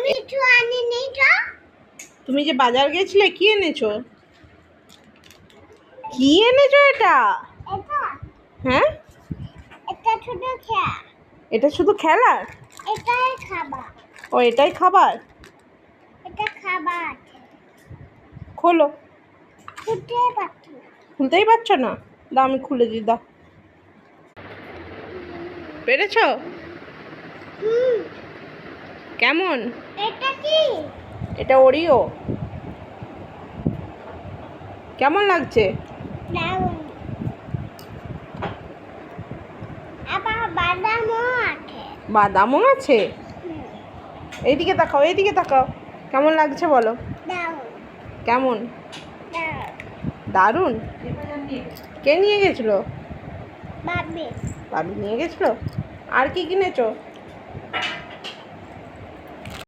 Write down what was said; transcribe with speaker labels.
Speaker 1: কিছু আনিনি তো।
Speaker 2: তুমি যে বাজার গেছিলে কি এনেছো? কি এনেছো এটা?
Speaker 1: এটা
Speaker 2: হ্যাঁ,
Speaker 1: এটা শুধু খেয়া,
Speaker 2: এটা শুধু খেলার?
Speaker 1: এটাই খাবার,
Speaker 2: ও এটাই খাবার?
Speaker 1: এটা খাবার আছে।
Speaker 2: খোলো।
Speaker 1: খুঁজতে পারছি না।
Speaker 2: খুলতেই পারছো না? দাও আমি খুলে দিই, দাও। পেরেছো?
Speaker 1: হুম,
Speaker 2: কেমন?
Speaker 1: এটা কি?
Speaker 2: এটা ওরিও। কেমন লাগছে?
Speaker 1: দারুন। আবার বাদামও আছে।
Speaker 2: বাদামও আছে?
Speaker 1: হুম,
Speaker 2: এইদিকে তাকাও, এইদিকে তাকাও। কেমন লাগছে বলো?
Speaker 1: দারুন
Speaker 2: কেমন?
Speaker 1: দারুন।
Speaker 2: দারুণ। কে নিয়ে গেছিলো?
Speaker 1: ভাবি
Speaker 2: ভাবি নিয়ে গেছিলো। আর কি কিনেছো?